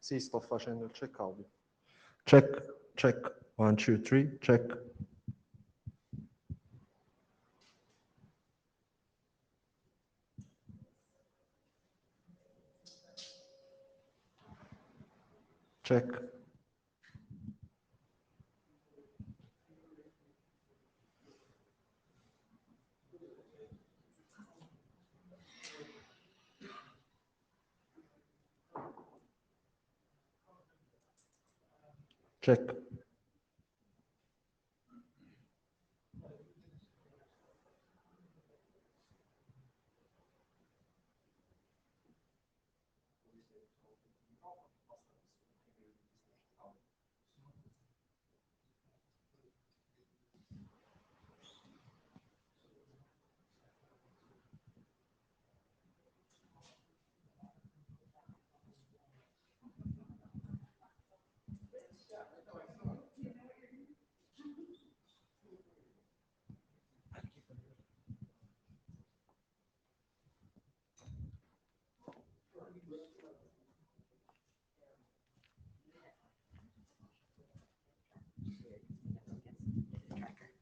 Sì, sto facendo il check audio. Check, check, 1, 2, 3, check. Check. Check.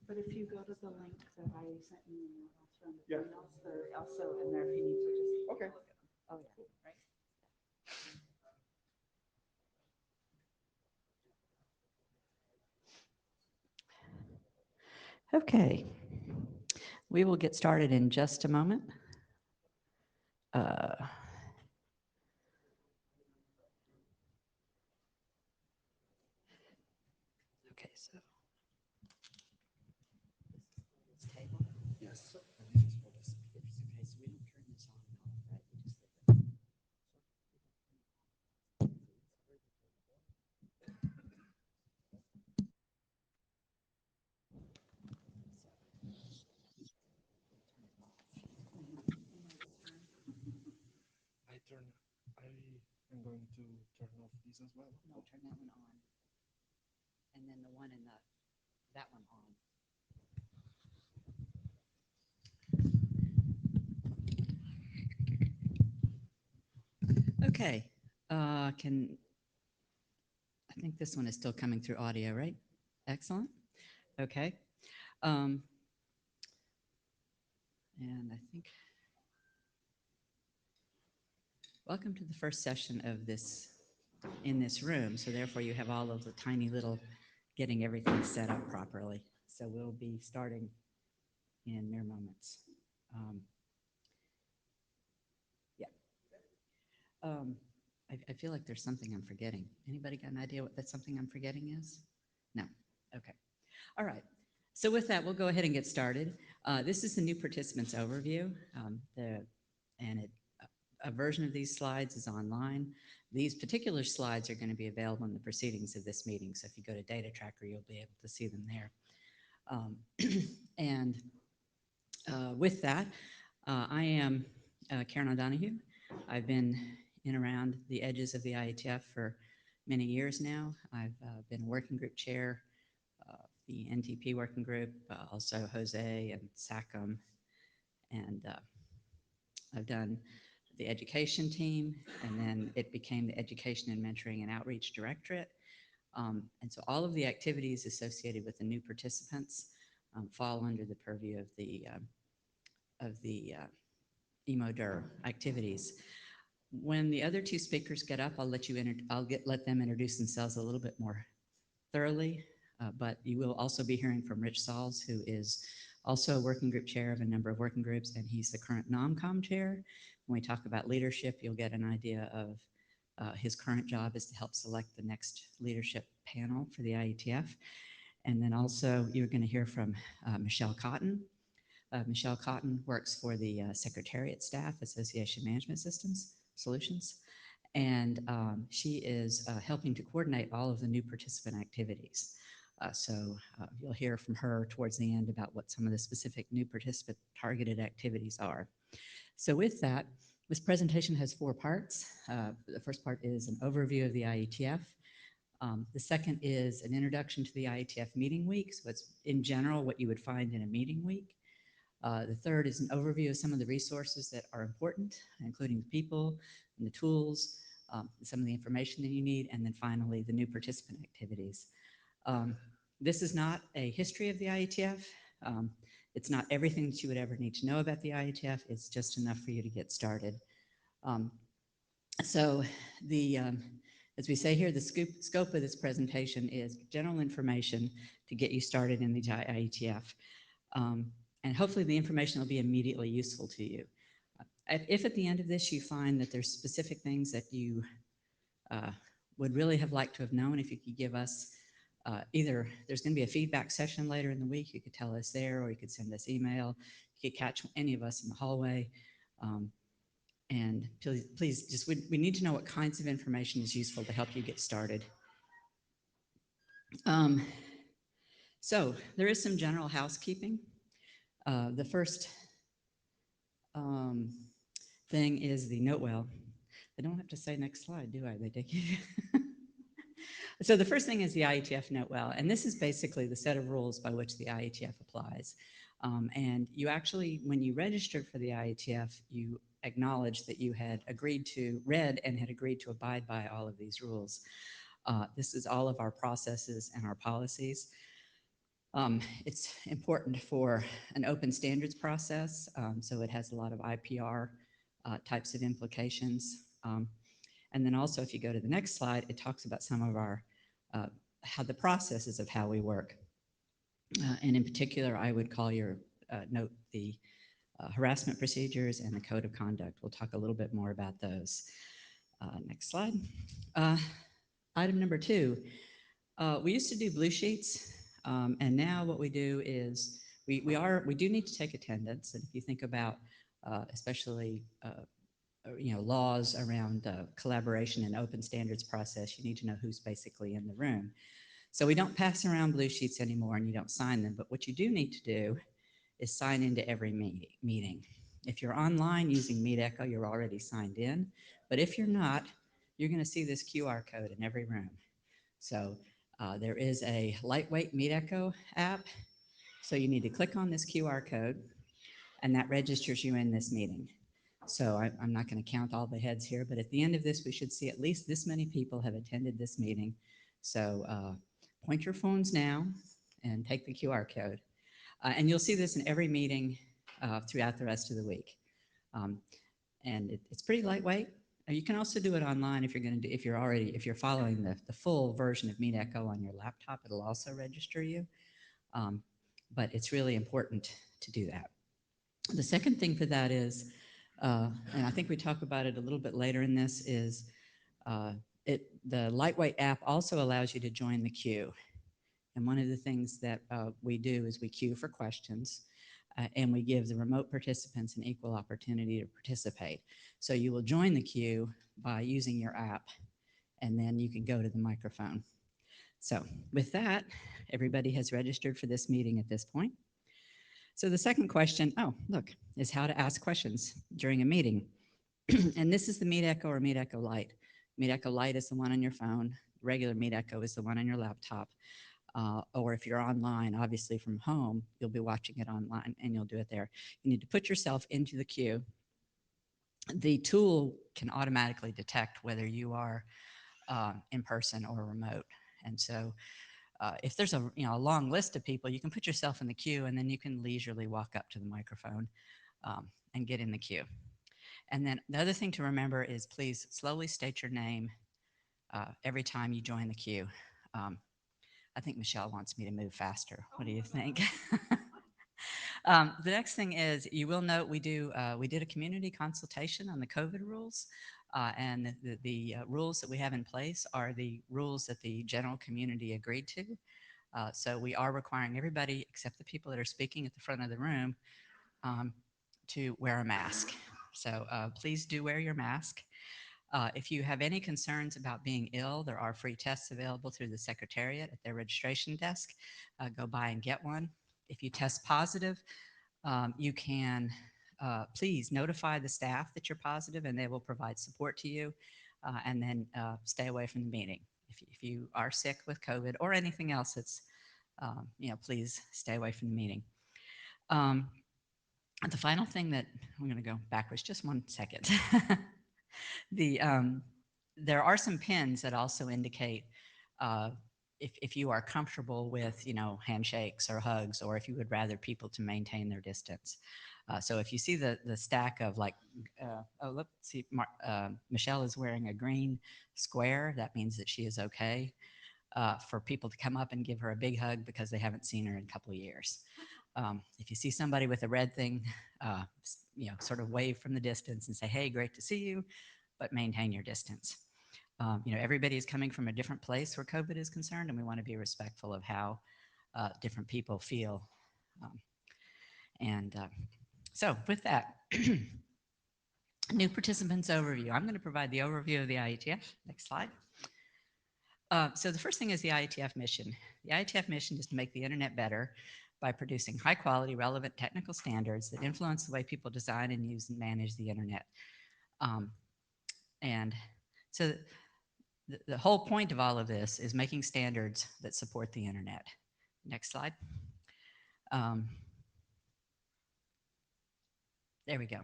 But if you go to the link that I sent you, they're also in there if you need to just. Okay. Oh, yeah, right. Okay, we will get started in just a moment. Okay, so. This table? Yes. Okay, so we don't turn this on and off, right? We just leave it. I am going to turn off this as well. No, turn that one on. And then the one in that one on. Okay, I think this one is still coming through audio, right? Excellent. Okay. And I think, welcome to the first session of this, in this room. So therefore you have all of the tiny little, getting everything set up properly. So we'll be starting in mere moments. I feel like there's something I'm forgetting. Anybody got an idea what that something I'm forgetting is? No? Okay. All right. So with that, we'll go ahead and get started. This is the new participants overview. A version of these slides is online. These particular slides are going to be available in the proceedings of this meeting. So if you go to Data Tracker, you'll be able to see them there. With that, I am Karen O'Donoghue. I've been in around the edges of the IETF for many years now. I've been working group chair, the NTP working group, also Jose and SACM, and I've done the education team, and then it became the Education and Mentoring and Outreach Directorate. And so all of the activities associated with the new participants fall under the purview of the EMODIR activities. When the other two speakers get up, I'll let them introduce themselves a little bit more thoroughly. But you will also be hearing from Rich Sauls, who is also a working group chair of a number of working groups, and he's the current NOMCOM chair. When we talk about leadership, you'll get an idea of his current job is to help select the next leadership panel for the IETF. And then also you're going to hear from Michelle Cotton. Michelle Cotton works for the Secretariat Staff Association Management Systems Solutions, and she is helping to coordinate all of the new participant activities. So you'll hear from her towards the end about what some of the specific new participant targeted activities are. So with that, this presentation has 4 parts. The first part is an overview of the IETF. The second is an introduction to the IETF meeting week. So it's in general what you would find in a meeting week. The third is an overview of some of the resources that are important, including the people and the tools some of the information that you need, and then finally the new participant activities. This is not a history of the IETF. It's not everything that you would ever need to know about the IETF. It's just enough for you to get started. So as we say here, the scope of this presentation is general information to get you started in the IETF. And hopefully the information will be immediately useful to you. If at the end of this you find that there's specific things that you would really have liked to have known, if you could give us either, there's going to be a feedback session later in the week, you could tell us there, or you could send us email, you could catch any of us in the hallway. And please just, we need to know what kinds of information is useful to help you get started. So there is some general housekeeping. The first thing is the note. Well, I don't have to say next slide, do I? They take you. So the first thing is the IETF note well, and this is basically the set of rules by which the IETF applies. And you actually, when you registered for the IETF, you acknowledged that you had read and had agreed to abide by all of these rules. This is all of our processes and our policies. It's important for an open standards process, so it has a lot of IPR types of implications. And then also, if you go to the next slide, it talks about some of our, how the processes of how we work. And in particular, I would call your note the harassment procedures and the code of conduct. We'll talk a little bit more about those. Next slide. Item number 2, we used to do blue sheets, and now what we do is we do need to take attendance. And if you think about especially laws around collaboration and open standards process, you need to know who's basically in the room. So we don't pass around blue sheets anymore, and you don't sign them. But what you do need to do is sign into every meeting. If you're online using Meet Echo, you're already signed in. But if you're not, you're going to see this QR code in every room. So there is a lightweight Meet Echo app. So you need to click on this QR code, and that registers you in this meeting. So I'm not going to count all the heads here, but at the end of this, we should see at least this many people have attended this meeting. So point your phones now and take the QR code. And you'll see this in every meeting throughout the rest of the week. And it's pretty lightweight. You can also do it online if you're going to do, if you're following the full version of Meet Echo on your laptop, it'll also register you. But it's really important to do that. The second thing for that is, and I think we talk about it a little bit later in this, is the lightweight app also allows you to join the queue. And one of the things that we do is we queue for questions, and we give the remote participants an equal opportunity to participate. So you will join the queue by using your app, and then you can go to the microphone. So with that, everybody has registered for this meeting at this point. So the second question, is how to ask questions during a meeting. And this is the Meet Echo or Meet Echo Lite. Meet Echo Lite is the one on your phone. Regular Meet Echo is the one on your laptop. Or if you're online, obviously from home, you'll be watching it online and you'll do it there. You need to put yourself into the queue. The tool can automatically detect whether you are in person or remote. And so if there's a long list of people, you can put yourself in the queue, and then you can leisurely walk up to the microphone and get in the queue. And then the other thing to remember is please slowly state your name every time you join the queue. I think Michelle wants me to move faster. What do you think? The next thing is, you will note we did a community consultation on the COVID rules, and the rules that we have in place are the rules that the general community agreed to. So we are requiring everybody, except the people that are speaking at the front of the room, to wear a mask. So please do wear your mask. If you have any concerns about being ill, there are free tests available through the Secretariat at their registration desk. Go by and get one. If you test positive, you can please notify the staff that you're positive, and they will provide support to you, and then stay away from the meeting. If you are sick with COVID or anything else, it's, please stay away from the meeting. The final thing that, I'm going to go backwards just one second. there are some pins that also indicate if you are comfortable with, handshakes or hugs, or if you would rather people to maintain their distance. So if you see the stack of let's see, Michelle is wearing a green square, that means that she is okay for people to come up and give her a big hug because they haven't seen her in a couple of years. If you see somebody with a red thing, sort of wave from the distance and say, hey, great to see you, but maintain your distance. Everybody is coming from a different place where COVID is concerned, and we want to be respectful of how different people feel. So with that, new participants overview. I'm going to provide the overview of the IETF. Next slide. So the first thing is the IETF mission. The IETF mission is to make the internet better by producing high quality, relevant technical standards that influence the way people design and use and manage the internet. And so the whole point of all of this is making standards that support the internet. Next slide. There we go.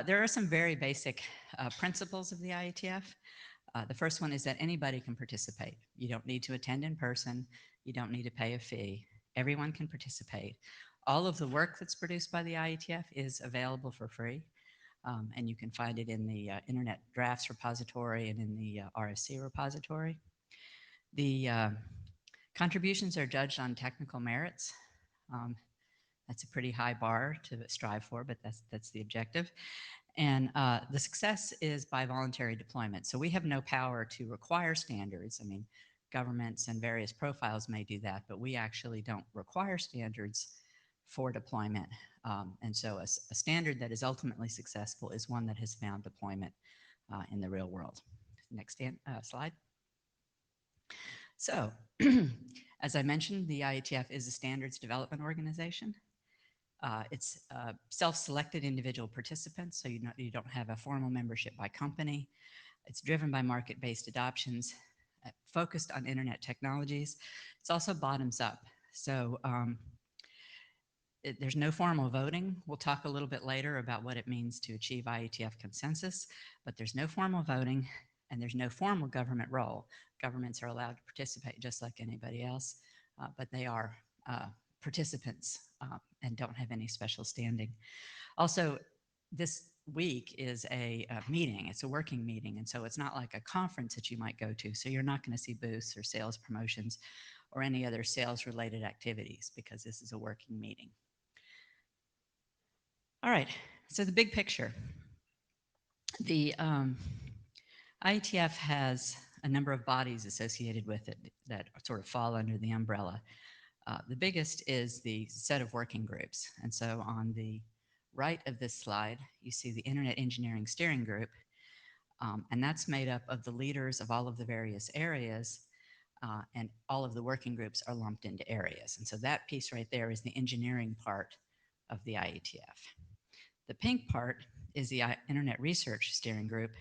There are some very basic principles of the IETF. The first one is that anybody can participate. You don't need to attend in person. You don't need to pay a fee. Everyone can participate. All of the work that's produced by the IETF is available for free, and you can find it in the Internet Drafts repository and in the RFC repository. The contributions are judged on technical merits. That's a pretty high bar to strive for, but that's the objective. And the success is by voluntary deployment. So we have no power to require standards. I mean, governments and various profiles may do that, but we actually don't require standards for deployment. And so a standard that is ultimately successful is one that has found deployment in the real world. Next slide. So, as I mentioned, the IETF is a standards development organization. It's self-selected individual participants, so you don't have a formal membership by company. It's driven by market-based adoptions, focused on internet technologies. It's also bottoms up. So there's no formal voting. We'll talk a little bit later about what it means to achieve IETF consensus, but there's no formal voting and there's no formal government role. Governments are allowed to participate just like anybody else, but they are participants and don't have any special standing. Also, this week is a meeting. It's a working meeting, and so it's not like a conference that you might go to. So you're not going to see booths or sales promotions or any other sales-related activities because this is a working meeting. All right, so the big picture. The IETF has a number of bodies associated with it that sort of fall under the umbrella. The biggest is the set of working groups. And so on the right of this slide, you see the Internet Engineering Steering Group, and that's made up of the leaders of all of the various areas, and all of the working groups are lumped into areas. And so that piece right there is the engineering part of the IETF. The pink part is the Internet Research Steering Group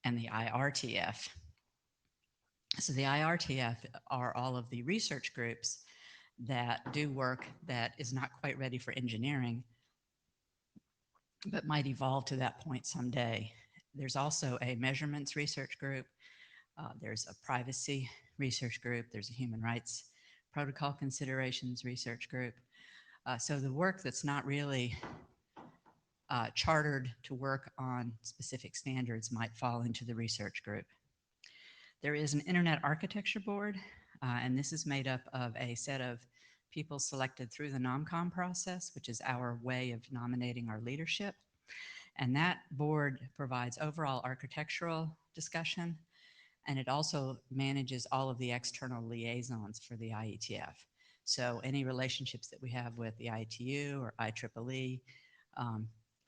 and the IRTF. So the IRTF are all of the research groups that do work that is not quite ready for engineering, but might evolve to that point someday. There's also a measurements research group. There's a privacy research group. There's a human rights protocol considerations research group. So the work that's not really chartered to work on specific standards might fall into the research group. There is an Internet Architecture Board, and this is made up of a set of people selected through the NomCom process, which is our way of nominating our leadership. And that board provides overall architectural discussion, and it also manages all of the external liaisons for the IETF. So any relationships that we have with the ITU or IEEE,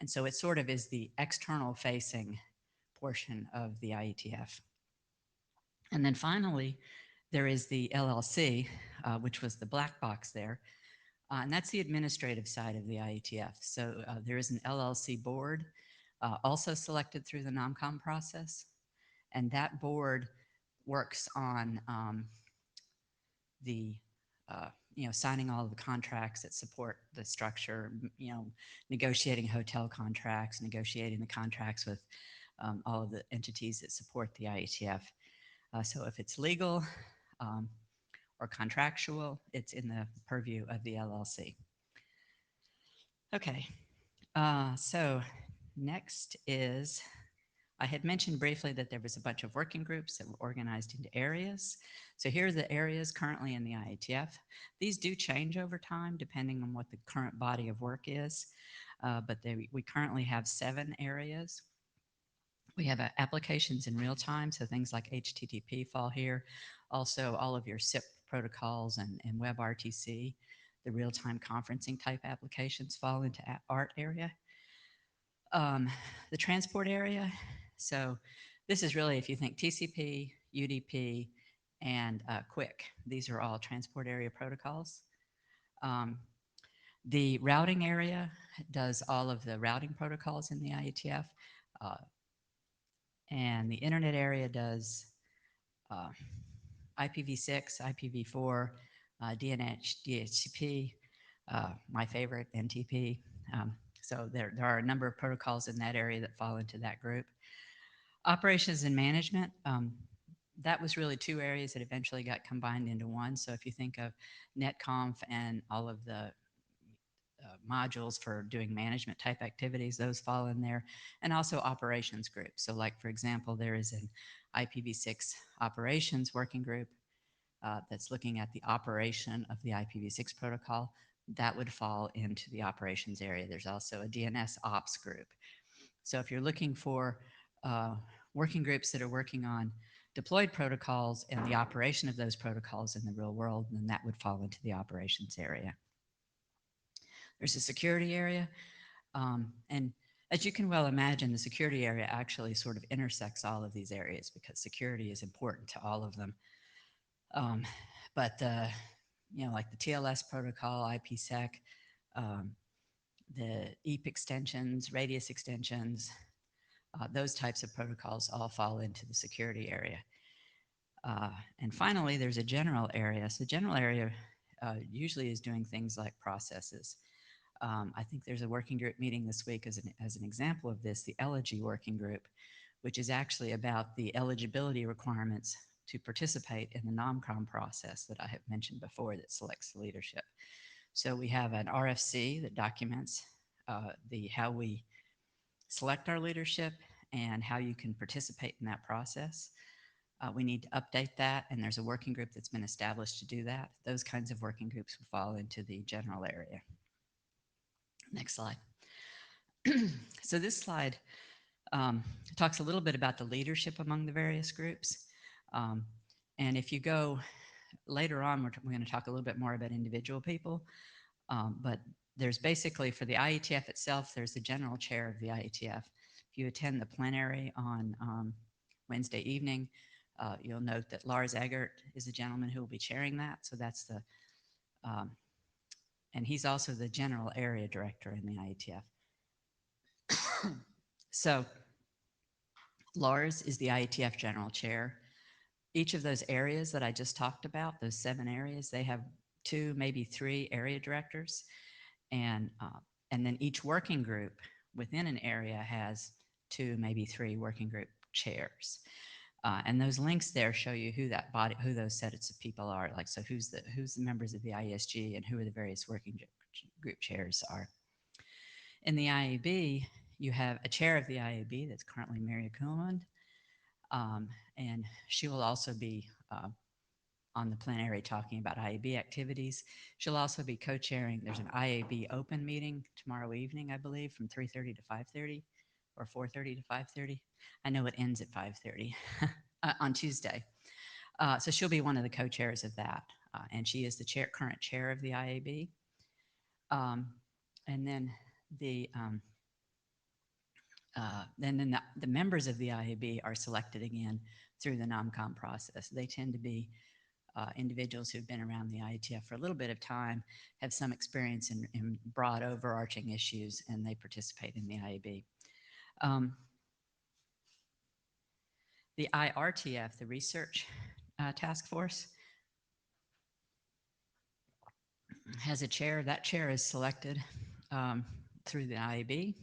and so it sort of is the external facing portion of the IETF. And then finally, there is the LLC, which was the black box there, and that's the administrative side of the IETF. So there is an LLC board, also selected through the NomCom process, and that board works on signing all of the contracts that support the structure, negotiating hotel contracts, negotiating the contracts with all of the entities that support the IETF. So if it's legal or contractual, it's in the purview of the LLC. Okay, so next is, I had mentioned briefly that there was a bunch of working groups that were organized into areas. So here are the areas currently in the IETF. These do change over time depending on what the current body of work is, but we currently have 7 areas. We have applications in real time, so things like HTTP fall here. Also, all of your SIP protocols and WebRTC, the real-time conferencing type applications fall into ART area. The transport area, so this is really, if you think TCP, UDP, and QUIC, these are all transport area protocols. The routing area does all of the routing protocols in the IETF, and the internet area does IPv6, IPv4, DNS, DHCP, my favorite, NTP. So there are a number of protocols in that area that fall into that group. Operations and management, that was really 2 areas that eventually got combined into one. So if you think of NetConf and all of the modules for doing management type activities, those fall in there, and also operations groups. So like, for example, there is an IPv6 operations working group that's looking at the operation of the IPv6 protocol. That would fall into the operations area. There's also a DNS ops group. So if you're looking for working groups that are working on deployed protocols and the operation of those protocols in the real world, then that would fall into the operations area. There's a security area, and as you can well imagine, the security area actually sort of intersects all of these areas because security is important to all of them. You know, like the TLS protocol, IPsec, the EAP extensions, radius extensions, those types of protocols all fall into the security area. And finally, there's a general area. So general area usually is doing things like processes. I think there's a working group meeting this week as an example of this, the Elegy working group, which is actually about the eligibility requirements to participate in the NOMCOM process that I have mentioned before that selects the leadership. So we have an RFC that documents how we select our leadership and how you can participate in that process. We need to update that, and there's a working group that's been established to do that. Those kinds of working groups will fall into the general area. Next slide. So this slide talks a little bit about the leadership among the various groups. And if you go later on, we're going to talk a little bit more about individual people. But there's basically, for the IETF itself, there's the general chair of the IETF. If you attend the plenary on Wednesday evening, you'll note that Lars Eggert is the gentleman who will be chairing that. So that's the, and he's also the general area director in the IETF. So Lars is the IETF general chair. Each of those areas that I just talked about, those 7 areas, they have 2, maybe 3 area directors. And then each working group within an area has 2, maybe 3 working group chairs. And those links there show you who those sets of people are. Like, so who's the members of the IESG and who are the various working group chairs are. In the IAB, you have a chair of the IAB that's currently Maria Kuhlman, and she will also be on the plenary talking about IAB activities. She'll also be co-chairing. There's an IAB open meeting tomorrow evening, I believe, from 3:30 to 5:30 or 4:30 to 5:30. I know it ends at 5:30 on Tuesday. So she'll be one of the co-chairs of that. And she is the current chair of the IAB. And then the members of the IAB are selected again through the NOMCOM process. They tend to be individuals who've been around the IETF for a little bit of time, have some experience in broad overarching issues, and they participate in the IAB. The IRTF, the Research Task Force, has a chair. That chair is selected through the IAB.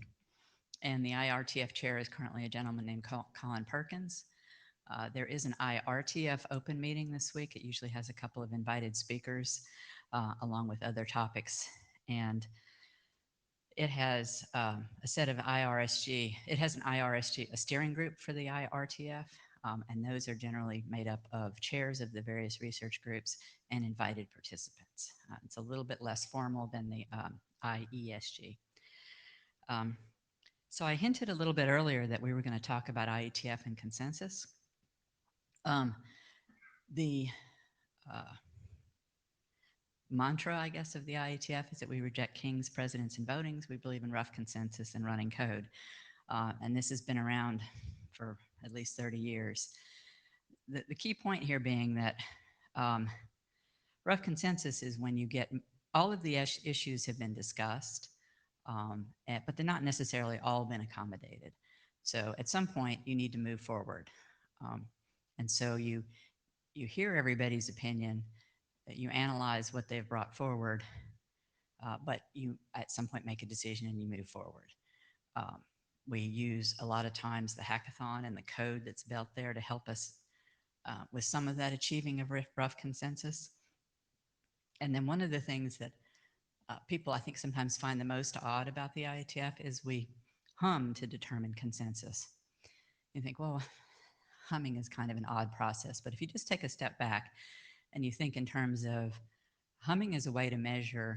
And the IRTF chair is currently a gentleman named Colin Perkins. There is an IRTF open meeting this week. It usually has a couple of invited speakers along with other topics. And it has a set of IRSG. It has an IRSG, a steering group for the IRTF. And those are generally made up of chairs of the various research groups and invited participants. It's a little bit less formal than the IESG. So I hinted a little bit earlier that we were going to talk about IETF and consensus. The mantra, I guess, of the IETF is that we reject kings, presidents, and votings. We believe in rough consensus and running code. And this has been around for at least 30 years. The key point here being that rough consensus is when you get all of the issues have been discussed, but they're not necessarily all been accommodated. So at some point you need to move forward. And so you hear everybody's opinion, you analyze what they've brought forward, but you at some point make a decision and you move forward. We use a lot of times the hackathon and the code that's built there to help us with some of that achieving of rough consensus. And then one of the things that people I think sometimes find the most odd about the IETF is we hum to determine consensus. You think, well, humming is kind of an odd process, but if you just take a step back and you think in terms of humming as a way to measure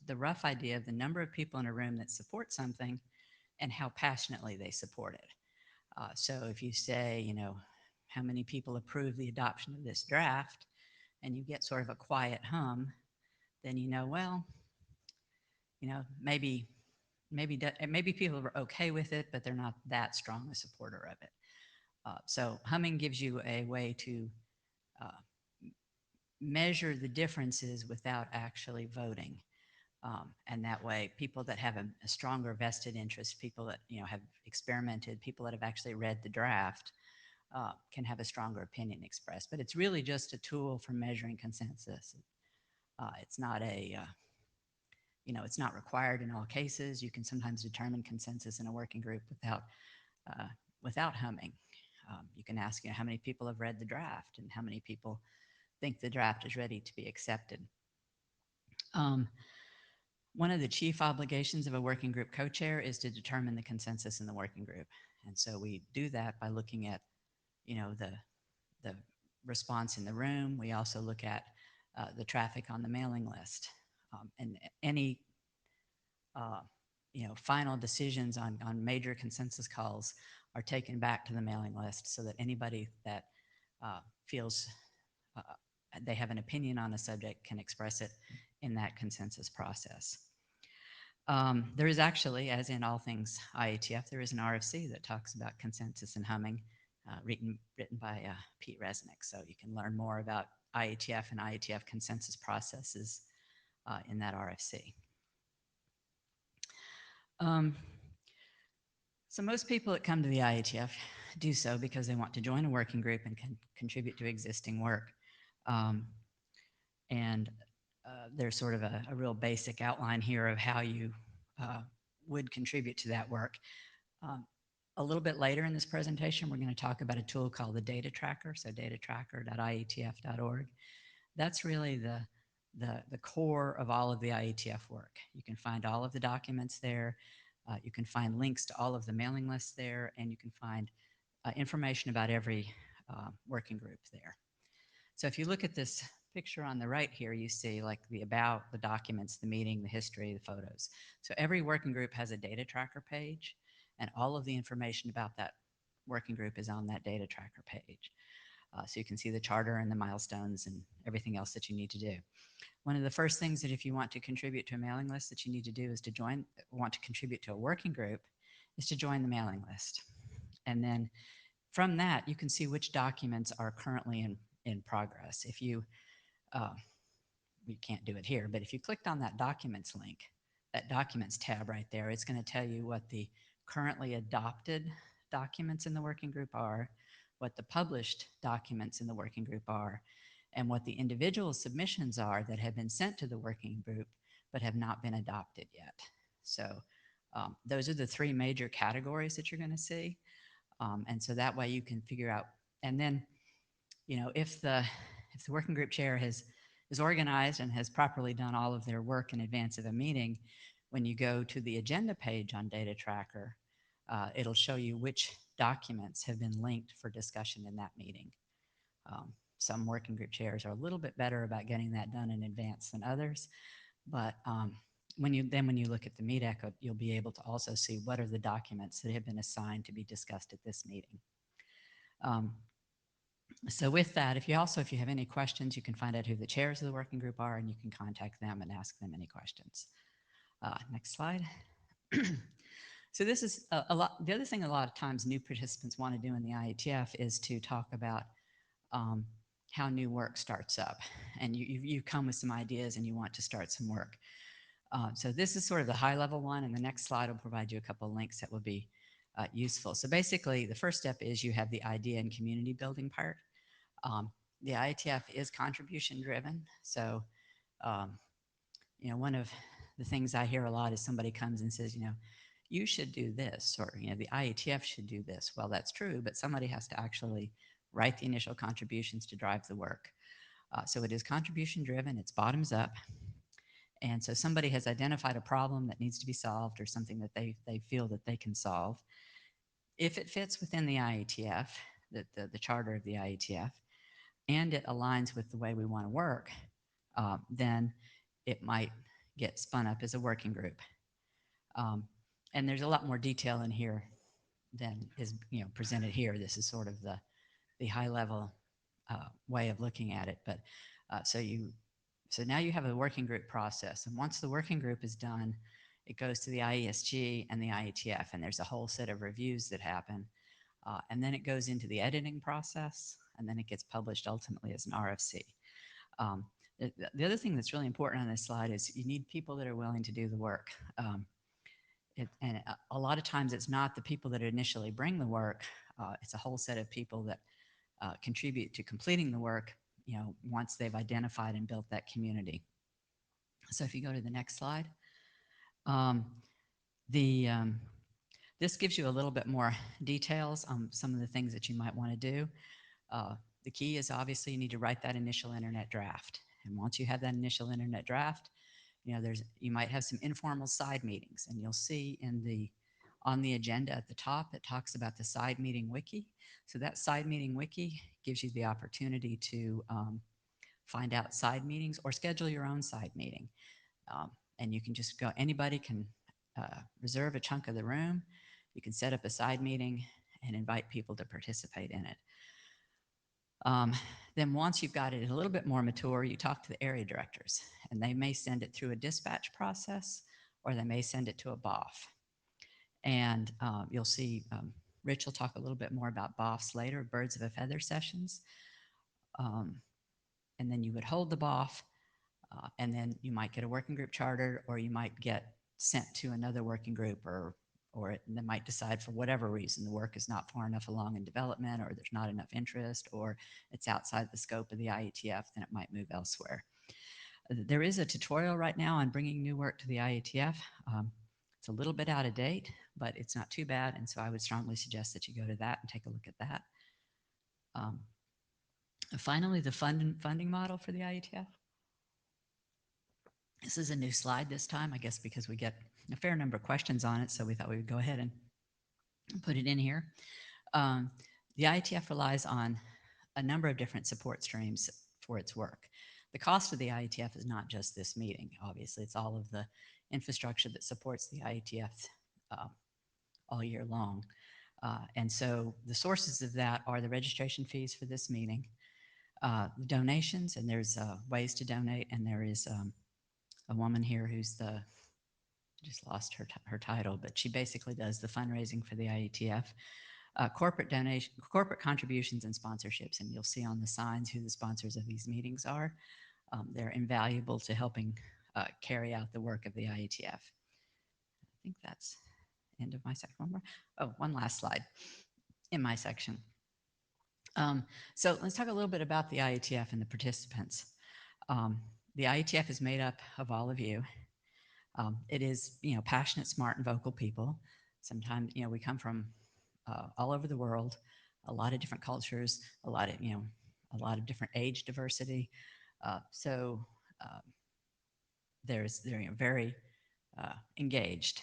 the rough idea of the number of people in a room that support something and how passionately they support it. So if you say, you know, how many people approve the adoption of this draft, and you get sort of a quiet hum, then you know, well, you know, maybe people are okay with it, but they're not that strong a supporter of it. So humming gives you a way to measure the differences without actually voting. And that way, people that have a stronger vested interest, people that have experimented, people that have actually read the draft, can have a stronger opinion expressed. But it's really just a tool for measuring consensus. It's not a it's not required in all cases. You can sometimes determine consensus in a working group without humming. You can ask, how many people have read the draft and how many people think the draft is ready to be accepted. One of the chief obligations of a working group co-chair is to determine the consensus in the working group. And so we do that by looking at, the response in the room. We also look at the traffic on the mailing list. And any, final decisions on major consensus calls are taken back to the mailing list so that anybody that feels they have an opinion on a subject can express it in that consensus process. There is actually, as in all things IETF, there is an RFC that talks about consensus and humming, written by Pete Resnick. So you can learn more about IETF and IETF consensus processes in that RFC. So most people that come to the IETF do so because they want to join a working group and can contribute to existing work. There's sort of a real basic outline here of how you would contribute to that work. A little bit later in this presentation, we're going to talk about a tool called the Data Tracker, so datatracker.ietf.org. That's really the core of all of the IETF work. You can find all of the documents there. You can find links to all of the mailing lists there, and you can find information about every working group there. So if you look at this picture on the right here, you see like the about, the documents, the meeting, the history, the photos. So every working group has a data tracker page, and all of the information about that working group is on that data tracker page. So you can see the charter and the milestones and everything else that you need to do. One of the first things that if you want to contribute to a mailing list that you need to do is to contribute to a working group is to join the mailing list. And then from that, you can see which documents are currently in progress. If you can't do it here, but if you clicked on that documents link, that documents tab right there, it's going to tell you what the currently adopted documents in the working group are, what the published documents in the working group are, and what the individual submissions are that have been sent to the working group but have not been adopted yet. So Those are the three major categories that you're going to see. And so that way you can figure out, and then, if the working group chair is organized and has properly done all of their work in advance of a meeting, when you go to the agenda page on Data Tracker, it'll show you which documents have been linked for discussion in that meeting. Some working group chairs are a little bit better about getting that done in advance than others, but when you look at the meet echo, you'll be able to also see what are the documents that have been assigned to be discussed at this meeting. So with that, if you have any questions, you can find out who the chairs of the working group are, and you can contact them and ask them any questions. Next slide. So this is a lot. The other thing a lot of times new participants want to do in the IETF is to talk about how new work starts up. And you come with some ideas and you want to start some work. So this is sort of the high level one, and the next slide will provide you a couple of links that will be useful. So basically, the first step is you have the idea and community building part. The IETF is contribution driven. So, one of the things I hear a lot is somebody comes and says, you should do this, or, the IETF should do this. Well, that's true, but somebody has to actually write the initial contributions to drive the work. So it is contribution driven, it's bottoms up. And so somebody has identified a problem that needs to be solved, or something that they feel that they can solve. If it fits within the IETF, the charter of the IETF, and it aligns with the way we want to work, then it might get spun up as a working group. And there's a lot more detail in here than is presented here. This is sort of the high level way of looking at it. But so now you have a working group process, and once the working group is done, it goes to the IESG and the IETF, and there's a whole set of reviews that happen. And then it goes into the editing process, and then it gets published ultimately as an RFC. The other thing that's really important on this slide is you need people that are willing to do the work. And a lot of times it's not the people that initially bring the work, it's a whole set of people that contribute to completing the work, once they've identified and built that community. So if you go to the next slide, this gives you a little bit more details on some of the things that you might want to do. The key is obviously you need to write that initial internet draft. And once you have that initial internet draft, you might have some informal side meetings, and you'll see on the agenda at the top, it talks about the side meeting wiki. So that side meeting wiki gives you the opportunity to find out side meetings or schedule your own side meeting. And you can just go, anybody can reserve a chunk of the room. You can set up a side meeting and invite people to participate in it. Then once you've got it a little bit more mature, you talk to the area directors, and they may send it through a dispatch process, or they may send it to a BOF. And you'll see Rich will talk a little bit more about BOFs later, birds of a feather sessions. And then you would hold the BOF, and then you might get a working group charter, or you might get sent to another working group, or they might decide for whatever reason the work is not far enough along in development, or there's not enough interest, or it's outside the scope of the IETF, then it might move elsewhere. There is a tutorial right now on bringing new work to the IETF. It's a little bit out of date, but it's not too bad, and so I would strongly suggest that you go to that and take a look at that. Finally, the funding model for the IETF. This is a new slide this time, I guess because we get a fair number of questions on it, so we thought we would go ahead and put it in here. The IETF relies on a number of different support streams for its work. The cost of the IETF is not just this meeting, obviously. It's all of the infrastructure that supports the IETF all year long. And so the sources of that are the registration fees for this meeting, the donations, and there's ways to donate, and there is a woman here who's just lost her title, but she basically does the fundraising for the IETF. Corporate contributions and sponsorships, and you'll see on the signs who the sponsors of these meetings are. They're invaluable to helping carry out the work of the IETF. I think that's the end of my section. One more. Oh, one last slide in my section. So let's talk a little bit about the IETF and the participants. The IETF is made up of all of you. It is, passionate, smart, and vocal people. Sometimes, we come from all over the world, a lot of different cultures, a lot of different age diversity. So they're very engaged.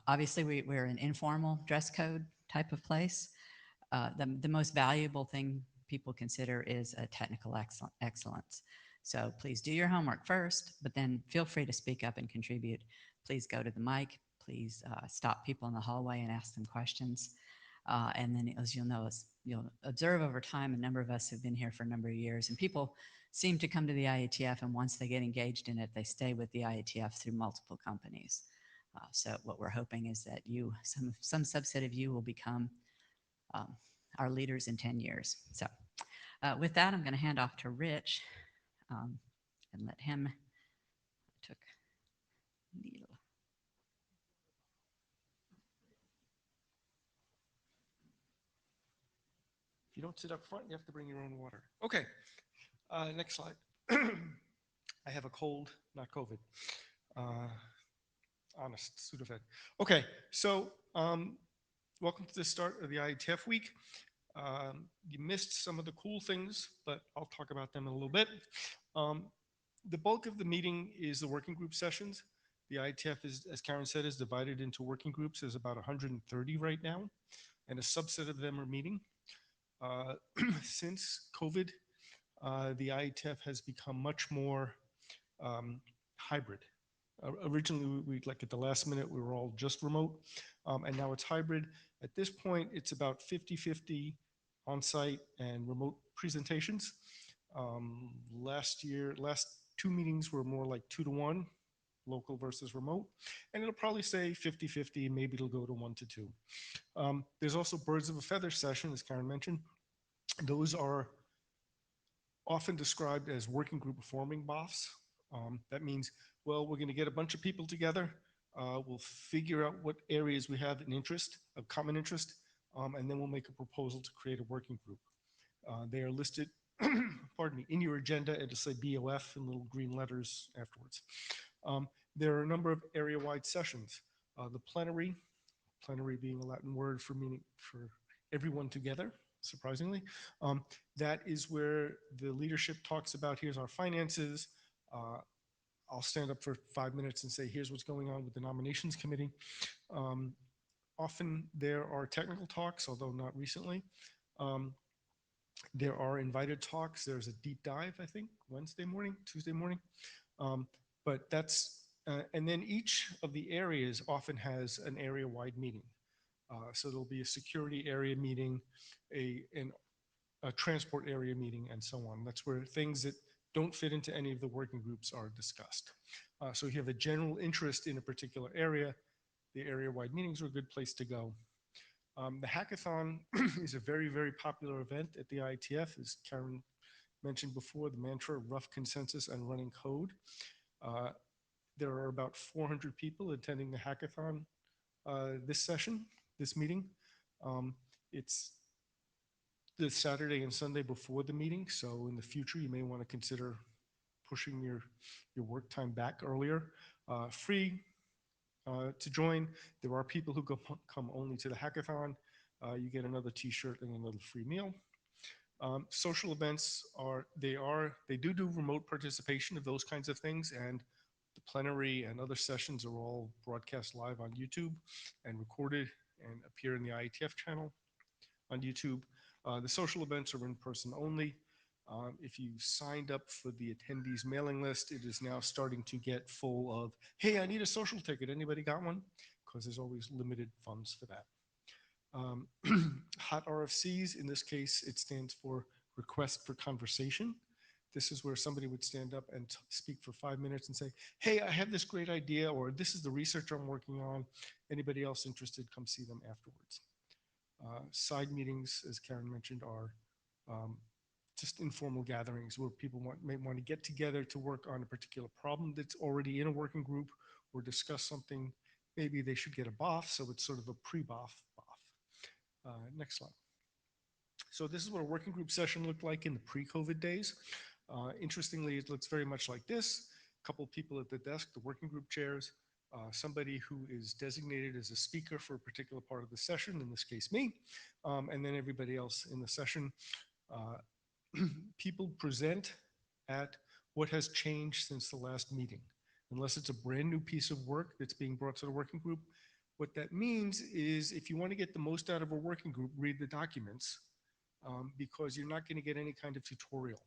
Obviously, we're an informal dress code type of place. The most valuable thing people consider is a technical excellence. So please do your homework first, but then feel free to speak up and contribute. Please go to the mic. Please stop people in the hallway and ask them questions. And then, as you'll observe over time, a number of us have been here for a number of years, and people seem to come to the IETF, and once they get engaged in it, they stay with the IETF through multiple companies. So what we're hoping is that some subset of you will become our leaders in 10 years. So with that, I'm going to hand off to Rich and let him took needle. If you don't sit up front, you have to bring your own water. Okay, next slide. I have a cold, not COVID. Honest, Sudafed. Okay, so welcome to the start of the IETF week. You missed some of the cool things, but I'll talk about them in a little bit. The bulk of the meeting is the working group sessions. The IETF, is, as Karen said, is divided into working groups. There's about 130 right now, and a subset of them are meeting. Since COVID, the IETF has become much more hybrid. Originally, like at the last minute, we were all just remote, and now it's hybrid. At this point, it's about 50-50 on-site and remote presentations. Last two meetings were more like 2-to-1, local versus remote, and it'll probably say 50-50, maybe it'll go to 1-to-2. There's also birds of a feather session, as Karen mentioned. Those are often described as working group forming BOFs. That means, well, we're going to get a bunch of people together. We'll figure out what areas we have an interest, a common interest, and then we'll make a proposal to create a working group. They are listed, pardon me, in your agenda. It'll say BOF in little green letters afterwards. There are a number of area-wide sessions. The plenary being a Latin word for meaning for everyone together, surprisingly. That is where the leadership talks about, here's our finances. I'll stand up for 5 minutes and say, here's what's going on with the nominations committee. Often there are technical talks, although not recently. There are invited talks. There's a deep dive, I think, Wednesday morning, Tuesday morning. But that's, and then each of the areas often has an area-wide meeting. So there'll be a security area meeting, a transport area meeting, and so on. That's where things that don't fit into any of the working groups are discussed. So if you have a general interest in a particular area, the area-wide meetings are a good place to go. The hackathon is a very, very popular event at the IETF, as Karen mentioned before, the mantra of rough consensus and running code. There are about 400 people attending the hackathon this meeting. It's the Saturday and Sunday before the meeting, so in the future you may want to consider pushing your work time back earlier. Free to join. There are people who come only to the hackathon. You get another t-shirt and another free meal. Social events they do remote participation of those kinds of things, and the plenary and other sessions are all broadcast live on YouTube and recorded and appear in the IETF channel on YouTube. The social events are in person only. If you signed up for the attendees mailing list, it is now starting to get full of, hey, I need a social ticket. Anybody got one? Because there's always limited funds for that. Hot RFCs, in this case, it stands for Request for Conversation. This is where somebody would stand up and speak for 5 minutes and say, hey, I have this great idea, or this is the research I'm working on. Anybody else interested, come see them afterwards. Side meetings, as Karen mentioned, are just informal gatherings where people may want to get together to work on a particular problem that's already in a working group, or discuss something. Maybe they should get a BOF, so it's sort of a pre-BOF. Next slide. So this is what a working group session looked like in the pre-COVID days. Interestingly, it looks very much like this. couple people at the desk, the working group chairs, somebody who is designated as a speaker for a particular part of the session, in this case me, and then everybody else in the session. Uh, People present at what has changed since the last meeting. Unless it's a brand new piece of work that's being brought to the working group, what that means is if you want to get the most out of a working group, read the documents, because you're not going to get any kind of tutorial.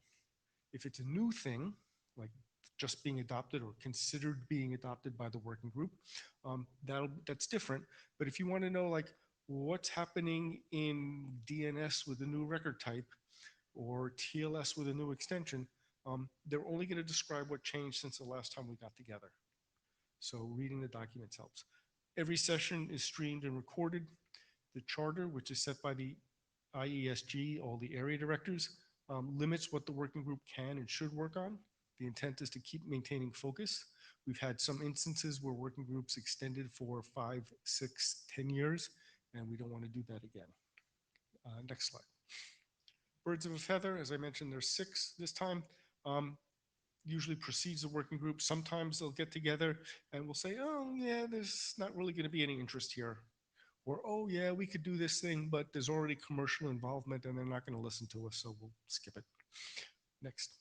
If it's a new thing, like just being adopted or considered being adopted by the working group, that's different. But if you want to know like what's happening in DNS with a new record type or TLS with a new extension, they're only going to describe what changed since the last time we got together. So reading the documents helps. Every session is streamed and recorded. The charter, which is set by the IESG, all the area directors, limits what the working group can and should work on. The intent is to keep maintaining focus. We've had some instances where working groups extended for 5, 6, 10 years, and we don't want to do that again. Next slide. Birds of a feather, as I mentioned, there's 6 this time. Usually precedes the working group. Sometimes they'll get together and we'll say, oh yeah, there's not really going to be any interest here. Or, oh yeah, we could do this thing, but there's already commercial involvement and they're not going to listen to us, so we'll skip it. Next.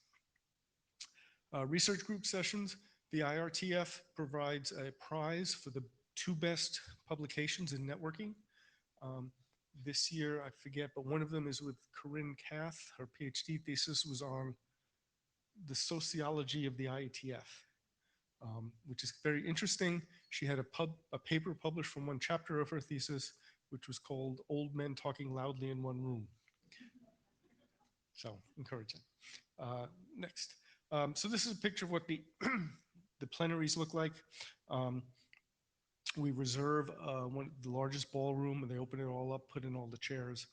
Research group sessions. The IRTF provides a prize for the 2 best publications in networking. This year, I forget, but one of them is with Corinne Kath. Her PhD thesis was on the sociology of the IETF, which is very interesting. She had a paper published from one chapter of her thesis, which was called Old Men Talking Loudly in One Room. So encouraging. Next. So this is a picture of what the, the plenaries look like. We reserve the largest ballroom, and they open it all up, put in all the chairs.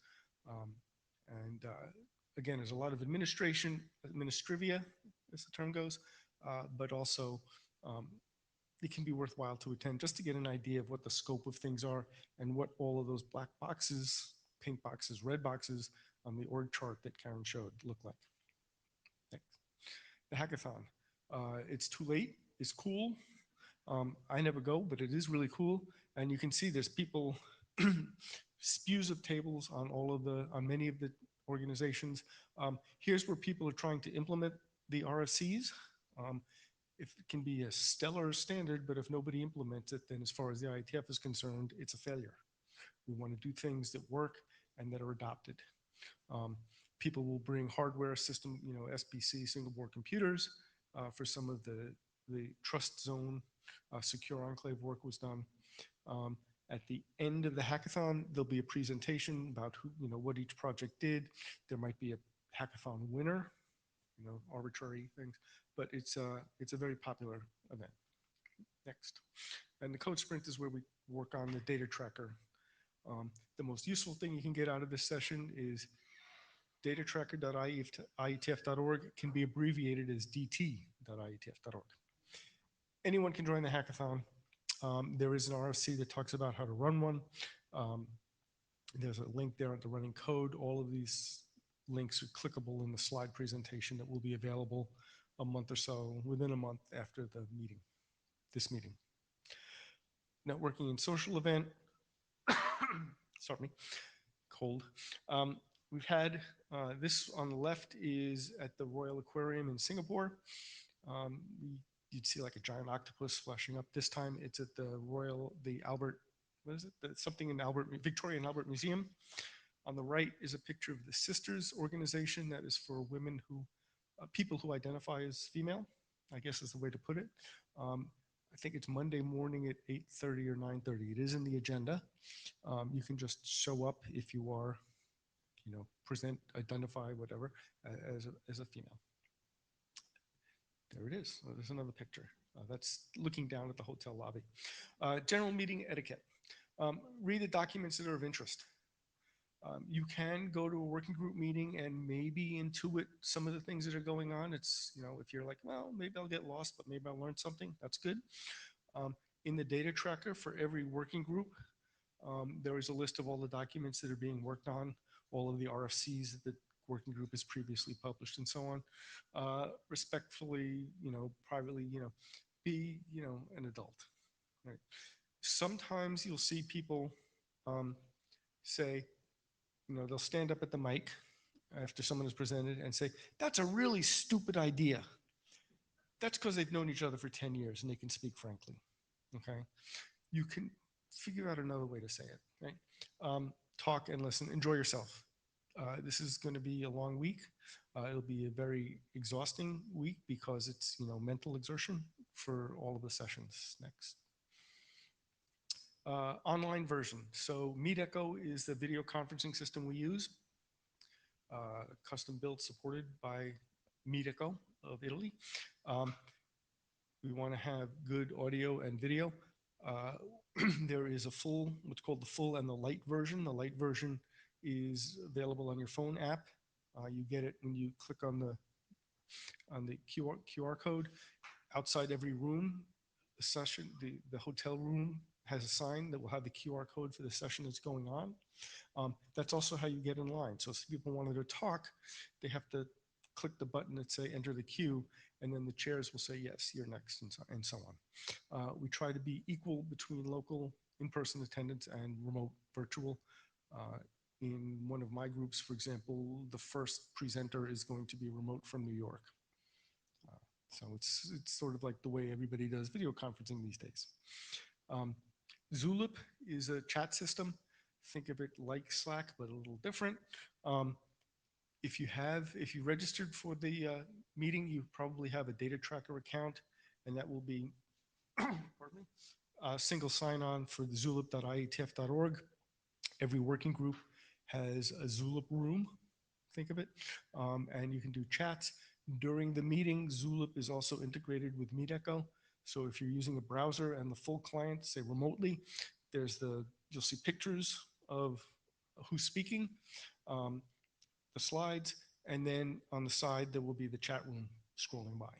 Again, there's a lot of administrivia, as the term goes, but also it can be worthwhile to attend just to get an idea of what the scope of things are and what all of those black boxes, pink boxes, red boxes on the org chart that Karen showed look like. Thanks. The hackathon. It's too late. It's cool. I never go, but it is really cool. And you can see there's people, spews of tables on on many of the organizations. Here's where people are trying to implement the RFCs. If it can be a stellar standard, but if nobody implements it, then as far as the IETF is concerned, it's a failure. We want to do things that work and that are adopted. People will bring hardware system, SBC, single board computers for some of the trust zone secure enclave work was done. At the end of the hackathon, there'll be a presentation about what each project did. There might be a hackathon winner, arbitrary things, but it's a very popular event. Next. And the code sprint is where we work on the data tracker. The most useful thing you can get out of this session is datatracker.ietf.org can be abbreviated as dt.ietf.org. Anyone can join the hackathon. There is an RFC that talks about how to run one. There's a link there at the running code. All of these links are clickable in the slide presentation that will be available within a month after the meeting, this meeting. Networking and social event. Sorry, cold. We've had this on the left is at the Royal Aquarium in Singapore. You'd see like a giant octopus flashing up. This time it's at the Albert, what is it? Something in Victoria and Albert Museum. On the right is a picture of the Sisters organization that is for women people who identify as female, I guess is the way to put it. I think it's Monday morning at 8:30 or 9:30. It is in the agenda. You can just show up if you are, present, identify, whatever, as a female. There it is. Oh, there's another picture. That's looking down at the hotel lobby. General meeting etiquette. Read the documents that are of interest. You can go to a working group meeting and maybe intuit some of the things that are going on. It's, if you're like, well, maybe I'll get lost, but maybe I'll learn something. That's good. In the data tracker for every working group, there is a list of all the documents that are being worked on, all of the RFCs that working group is previously published and so on. Respectfully, privately, be, an adult, right? Sometimes you'll see people say, they'll stand up at the mic after someone has presented and say, that's a really stupid idea. That's because they've known each other for 10 years and they can speak frankly, okay? You can figure out another way to say it, right? Talk and listen, enjoy yourself. This is going to be a long week. It'll be a very exhausting week because it's, mental exertion for all of the sessions. Next. Online version. So MeetEcho is the video conferencing system we use. Custom built, supported by MeetEcho of Italy. We want to have good audio and video. There is a what's called the full and the light version. The light version is available on your phone app. You get it when you click on the QR code. Outside every room, the hotel room has a sign that will have the QR code for the session that's going on. That's also how you get in line. So if people wanted to talk, they have to click the button that say enter the queue, and then the chairs will say, yes, you're next, and so on. We try to be equal between local in-person attendance and remote virtual. In one of my groups, for example, the first presenter is going to be remote from New York. So it's sort of like the way everybody does video conferencing these days. Zulip is a chat system. Think of it like Slack, but a little different. If you registered for the meeting, you probably have a data tracker account, and that will be pardon me, a single sign-on for the zulip.ietf.org. Every working group has a Zulip room, think of it, and you can do chats. During the meeting, Zulip is also integrated with MeetEcho. So if you're using a browser and the full client, say remotely, you'll see pictures of who's speaking, the slides, and then on the side, there will be the chat room scrolling by.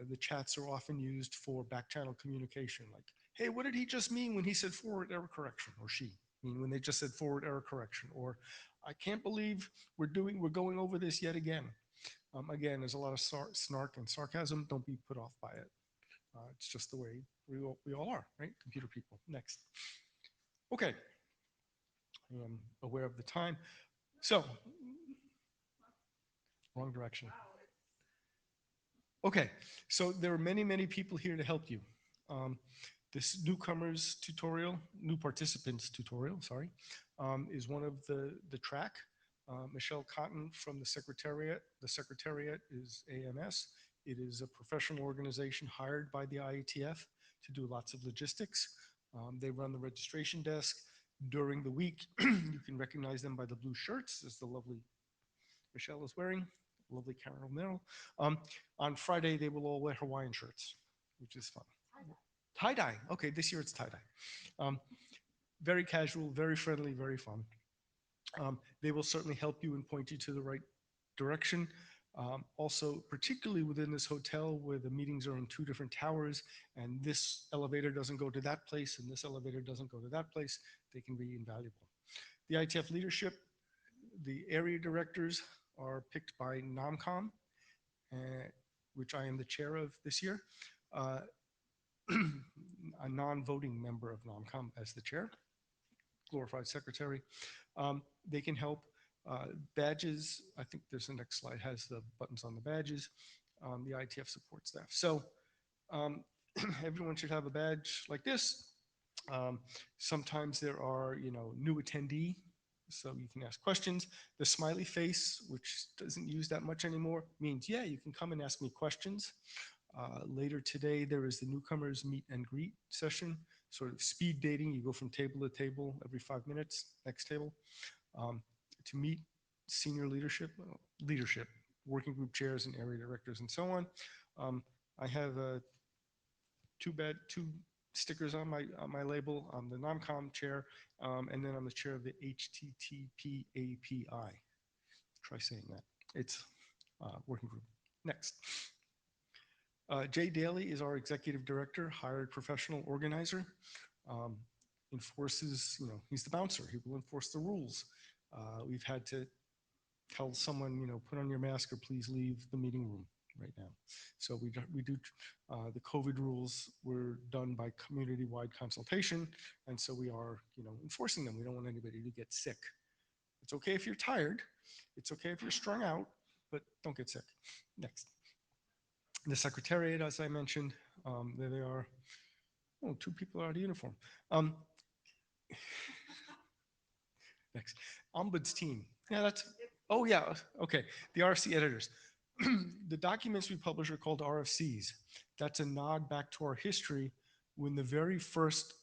The chats are often used for back channel communication, like, hey, what did he just mean when he said forward error correction, or she, when they just said forward error correction, or I can't believe we're going over this yet again. Again, there's a lot of snark and sarcasm. Don't be put off by it. It's just the way we all are, right? Computer people. Next. Okay. I am aware of the time. So, wrong direction. Okay, so there are many, many people here to help you. This newcomers tutorial, new participants tutorial, sorry, is one of the track. Michelle Cotton from the Secretariat. The Secretariat is AMS. It is a professional organization hired by the IETF to do lots of logistics. They run the registration desk. During the week, you can recognize them by the blue shirts, as the lovely Michelle is wearing, lovely Carol Merrill. On Friday, they will all wear Hawaiian shirts, which is fun. Tie-dye. Okay, this year it's tie-dye. Very casual, very friendly, very fun. They will certainly help you and point you to the right direction. Also, particularly within this hotel where the meetings are in 2 different towers and this elevator doesn't go to that place and this elevator doesn't go to that place, they can be invaluable. The IETF leadership, the area directors are picked by NOMCOM, which I am the chair of this year, a non-voting member of NOMCOM as the chair, glorified secretary. They can help. Badges, I think there's the next slide, has the buttons on the badges, the IETF support staff. So everyone should have a badge like this. Sometimes there are, new attendee, so you can ask questions. The smiley face, which doesn't use that much anymore, means, yeah, you can come and ask me questions. Later today, there is the newcomers meet and greet session, sort of speed dating. You go from table to table every 5 minutes, next table, to meet senior leadership, working group chairs and area directors and so on. I have two stickers on my label. I'm the NOMCOM chair, and then I'm the chair of the HTTP API. Try saying that. It's working group. Next. Jay Daly is our executive director, hired professional organizer. Enforces, he's the bouncer. He will enforce the rules. We've had to tell someone, put on your mask or please leave the meeting room right now. So we do the COVID rules were done by community-wide consultation, and so we are, enforcing them. We don't want anybody to get sick. It's okay if you're tired. It's okay if you're strung out, but don't get sick. Next. The Secretariat, as I mentioned, there they are. Oh, 2 people are out of uniform. Next. Ombuds team. Yeah, oh yeah, okay. The RFC editors. The documents we publish are called RFCs. That's a nod back to our history when the very first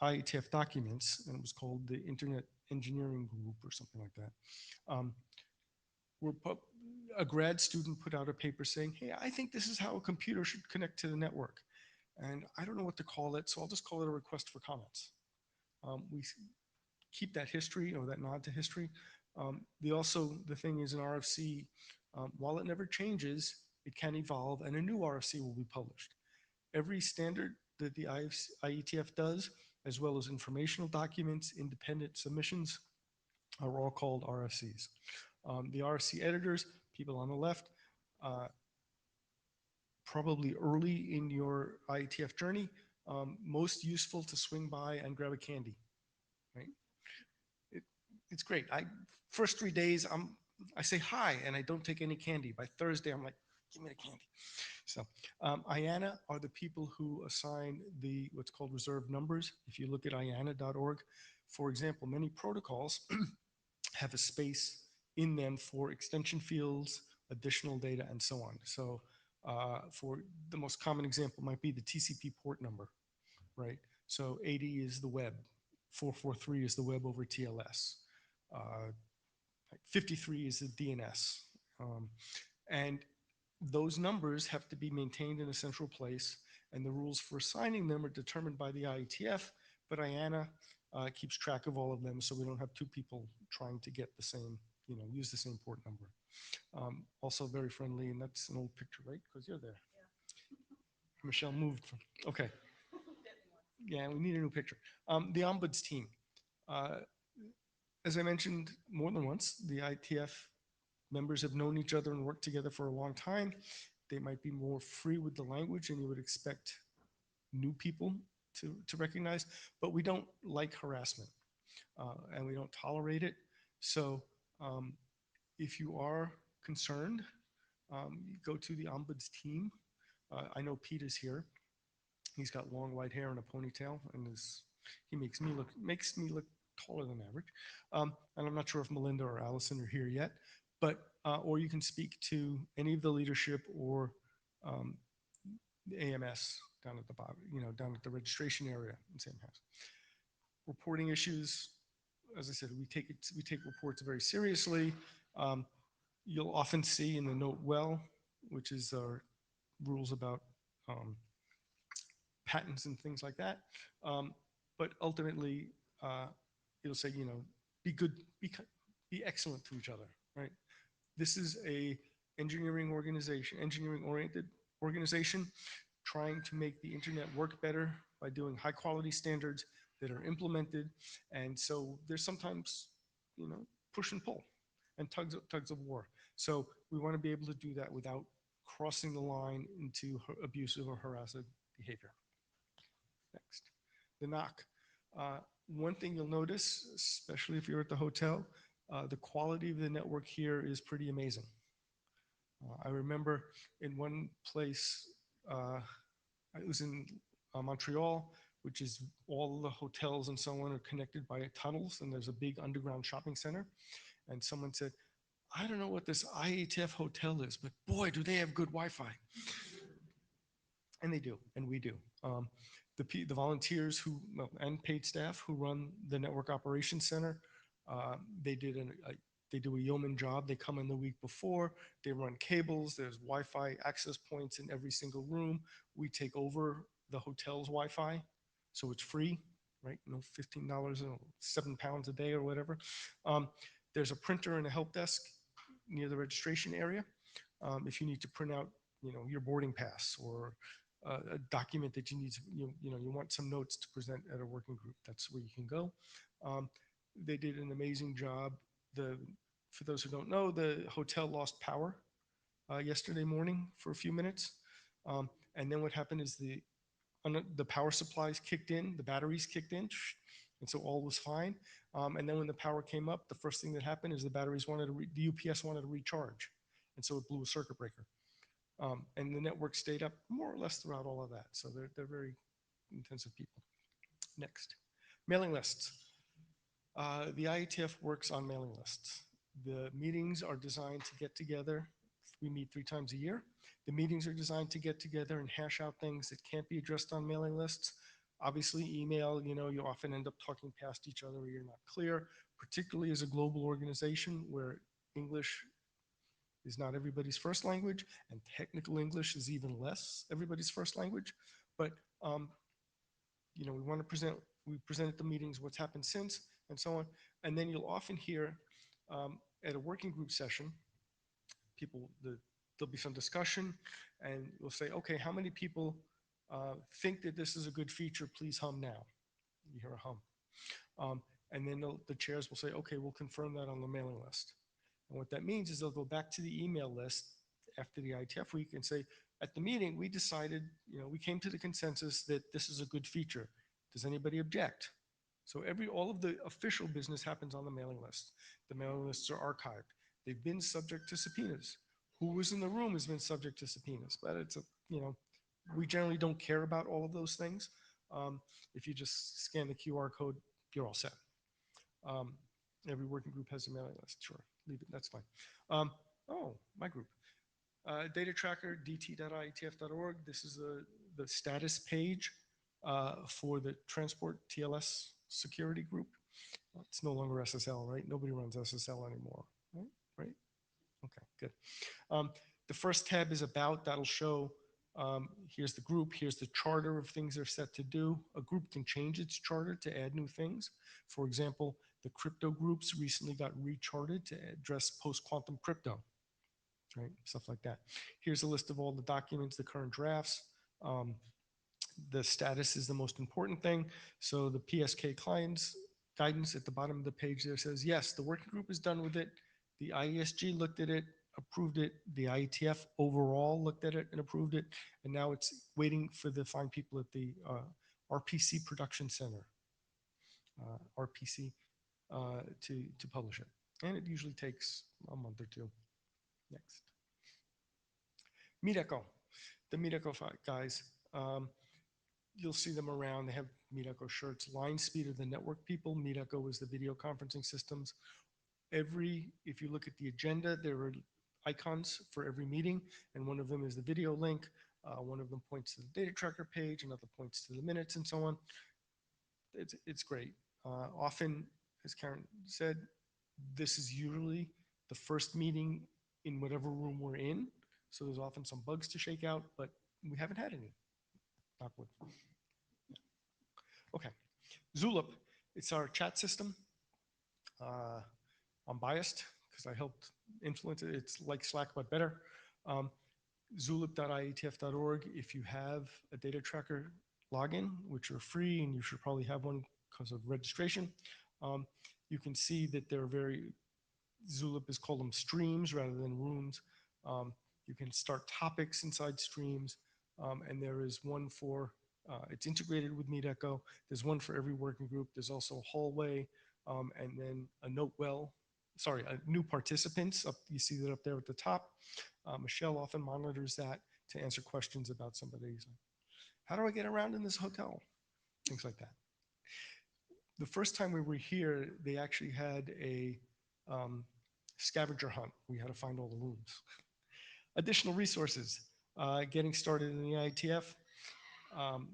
IETF documents, and it was called the Internet Engineering Group or something like that, a grad student put out a paper saying, hey, I think this is how a computer should connect to the network. And I don't know what to call it, so I'll just call it a request for comments. We keep that history or that nod to history. The thing is an RFC, while it never changes, it can evolve and a new RFC will be published. Every standard that the IETF does, as well as informational documents, independent submissions, are all called RFCs. The RFC editors, people on the left, probably early in your IETF journey, most useful to swing by and grab a candy, right? It's great. First 3 days, I say hi and I don't take any candy. By Thursday, I'm like, give me the candy. So IANA are the people who assign what's called reserved numbers. If you look at IANA.org, for example, many protocols have a space in them for extension fields, additional data, and so on. So for the most common example might be the TCP port number, right? So 80 is the web, 443 is the web over TLS, 53 is the DNS. And those numbers have to be maintained in a central place, and the rules for assigning them are determined by the IETF, but IANA keeps track of all of them so we don't have 2 people trying to get the same, use the same port number. Also very friendly, and that's an old picture, right? Because you're there. Yeah. Michelle moved from, okay. Yeah, we need a new picture. The Ombuds team. As I mentioned more than once, the IETF members have known each other and worked together for a long time. They might be more free with the language than you would expect new people to recognize, but we don't like harassment and we don't tolerate it. So if you are concerned, you go to the Ombuds team. I know Pete is here. He's got long white hair and a ponytail, and he makes me look taller than average. And I'm not sure if Melinda or Allison are here yet, but or you can speak to any of the leadership or the AMS down at the bottom, down at the registration area in Sam House. Reporting issues, as I said, we take reports very seriously. You'll often see in the note well, which is our rules about patents and things like that. But ultimately, it'll say, be good, be excellent to each other, right? This is a engineering-oriented organization trying to make the internet work better by doing high quality standards that are implemented. And so there's sometimes, push and pull and tugs of war. So we want to be able to do that without crossing the line into abusive or harassing behavior. Next, the knock. One thing you'll notice, especially if you're at the hotel, the quality of the network here is pretty amazing. I remember in one place, it was in Montreal, which is all the hotels and so on are connected by tunnels, and there's a big underground shopping center. And someone said, I don't know what this IETF hotel is, but boy, do they have good Wi-Fi. And they do, and we do. The volunteers and paid staff who run the Network Operations Center, they do a yeoman job. They come in the week before, they run cables, there's Wi-Fi access points in every single room. We take over the hotel's Wi-Fi, so it's free, right? $15, £7 a day or whatever. There's a printer and a help desk near the registration area. If you need to print out, your boarding pass or a document that you need to, you want some notes to present at a working group, that's where you can go. They did an amazing job. The For those who don't know, the hotel lost power yesterday morning for a few minutes. And then what happened is the power supplies kicked in, the batteries kicked in, and so all was fine. And then when the power came up, the first thing that happened is the batteries the UPS wanted to recharge. And so it blew a circuit breaker. And the network stayed up more or less throughout all of that. So they're very intensive people. Next, mailing lists. The IETF works on mailing lists. The meetings are designed to get together. We meet 3 times a year. The meetings are designed to get together and hash out things that can't be addressed on mailing lists. Obviously, email, you often end up talking past each other or you're not clear, particularly as a global organization where English is not everybody's first language and technical English is even less everybody's first language. But, we want to we present at the meetings what's happened since and so on. And then you'll often hear at a working group session, there'll be some discussion and we'll say, okay, how many people think that this is a good feature? Please hum now. You hear a hum. And then the chairs will say, okay, we'll confirm that on the mailing list. And what that means is they'll go back to the email list after the IETF week and say, at the meeting, we decided, we came to the consensus that this is a good feature. Does anybody object? So all of the official business happens on the mailing list. The mailing lists are archived. They've been subject to subpoenas. Who was in the room has been subject to subpoenas, but we generally don't care about all of those things. If you just scan the QR code, you're all set. Every working group has a mailing list. Sure, leave it. That's fine. My group. Data tracker, dt.ietf.org. This is the status page for the transport TLS security group. It's no longer SSL, right? Nobody runs SSL anymore, right? Okay, good. The first tab is about. That'll show, here's the group, here's the charter of things they're set to do. A group can change its charter to add new things. For example, the crypto groups recently got recharted to address post-quantum crypto, right? Stuff like that. Here's a list of all the documents, the current drafts. The status is the most important thing. So the PSK clients guidance at the bottom of the page there says, yes, the working group is done with it. The IESG looked at it, approved it. The IETF overall looked at it and approved it. And now it's waiting for the fine people at the RPC Production Center, RPC, to publish it. And it usually takes a month or two. Next. MeetEcho. The MeetEcho guys. You'll see them around. They have MeetEcho shirts. Line Speed are the network people. MeetEcho is the video conferencing systems. If you look at the agenda, there are icons for every meeting, and one of them is the video link. One of them points to the data tracker page, another points to the minutes and so on. It's great. Often, as Karen said, this is usually the first meeting in whatever room we're in. So there's often some bugs to shake out, but we haven't had any. Not wood. Okay, Zulip, it's our chat system. I'm biased because I helped influence it. It's like Slack, but better. Zulip.ietf.org. If you have a data tracker login, which are free, and you should probably have one because of registration, you can see that they're Zulip is called them streams rather than rooms. You can start topics inside streams, and there is one for, it's integrated with MeetEcho. There's one for every working group. There's also a hallway, and then new participants. You see that up there at the top. Michelle often monitors that to answer questions about somebody's, how do I get around in this hotel? Things like that. The first time we were here, they actually had a scavenger hunt. We had to find all the rooms. Additional resources, getting started in the IETF.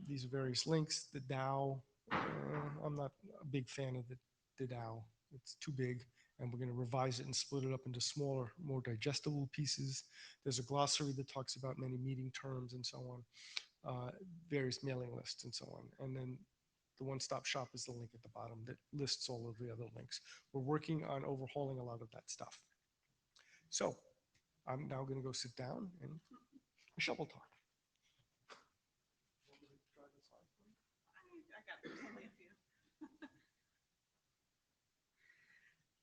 These are various links. The DAO, I'm not a big fan of the DAO. It's too big, and we're going to revise it and split it up into smaller, more digestible pieces. There's a glossary that talks about many meeting terms and so on, various mailing lists and so on. And then the one-stop shop is the link at the bottom that lists all of the other links. We're working on overhauling a lot of that stuff. So I'm now going to go sit down and Michelle will talk.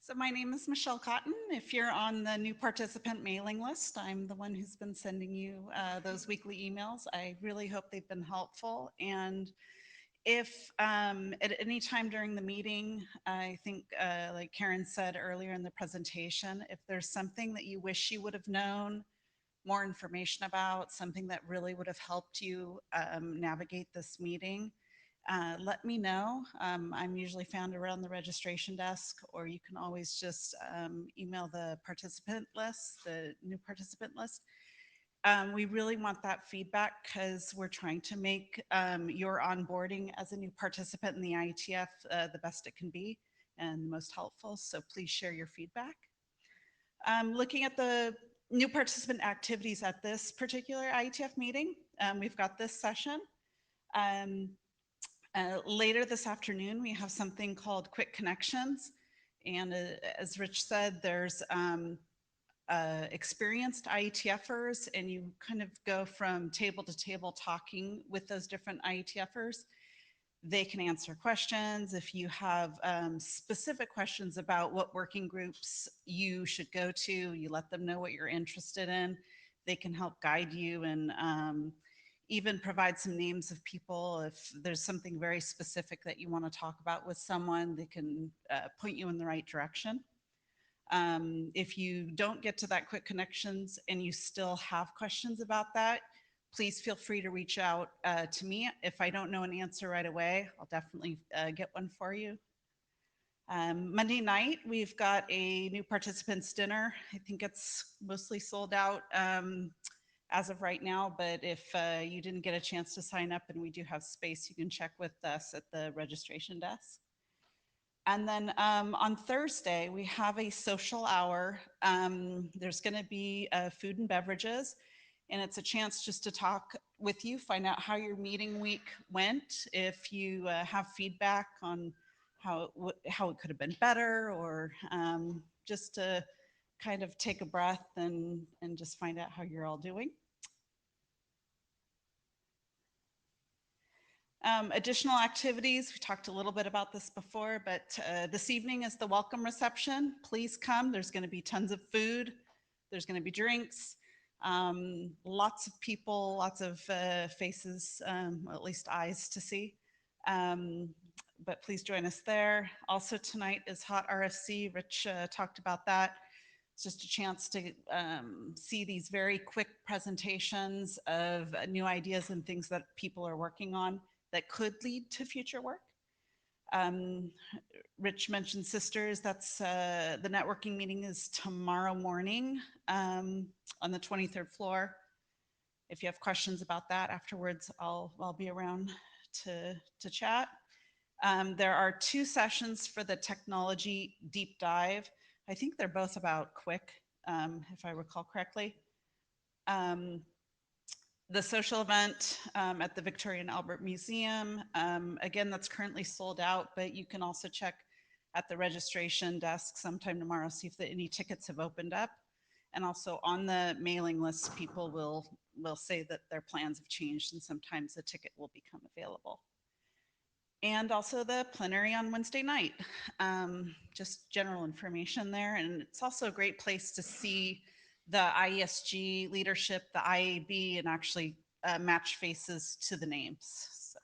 So my name is Michelle Cotton. If you're on the new participant mailing list, I'm the one who's been sending you those weekly emails. I really hope they've been helpful. And if at any time during the meeting, I think like Karen said earlier in the presentation, if there's something that you wish you would have known more information about, something that really would have helped you navigate this meeting, let me know. I'm usually found around the registration desk, or you can always just email the participant list, the new participant list. We really want that feedback because we're trying to make your onboarding as a new participant in the IETF the best it can be and most helpful. So please share your feedback. Looking at the new participant activities at this particular IETF meeting, we've got this session. Later this afternoon, we have something called Quick Connections. And as Rich said, there's experienced IETFers, and you kind of go from table to table talking with those different IETFers. They can answer questions. If you have specific questions about what working groups you should go to, you let them know what you're interested in. They can help guide you and even provide some names of people. If there's something very specific that you want to talk about with someone, they can point you in the right direction. If you don't get to that quick connections and you still have questions about that, please feel free to reach out to me. If I don't know an answer right away, I'll definitely get one for you. Monday night, we've got a new participants dinner. I think it's mostly sold out as of right now, but if you didn't get a chance to sign up and we do have space, you can check with us at the registration desk. And then on Thursday, we have a social hour. There's going to be food and beverages, and it's a chance just to talk with you, find out how your meeting week went, if you have feedback on how it could have been better, or just to kind of take a breath and just find out how you're all doing. Additional activities, we talked a little bit about this before, but this evening is the welcome reception. Please come. There's going to be tons of food. There's going to be drinks. Lots of people, lots of faces, at least eyes to see. But please join us there. Also tonight is Hot RFC. Rich talked about that. It's just a chance to see these very quick presentations of new ideas and things that people are working on that could lead to future work. Rich mentioned Sisters. That's the networking meeting is tomorrow morning on the 23rd floor. If you have questions about that afterwards, I'll be around to chat. There are 2 sessions for the technology deep dive. I think they're both about quick, if I recall correctly. The social event at the Victoria and Albert Museum, again, that's currently sold out, but you can also check at the registration desk sometime tomorrow, see if any tickets have opened up. And also on the mailing list, people will say that their plans have changed and sometimes a ticket will become available. And also the plenary on Wednesday night, just general information there. And it's also a great place to see the IESG leadership, the IAB, and actually match faces to the names. So,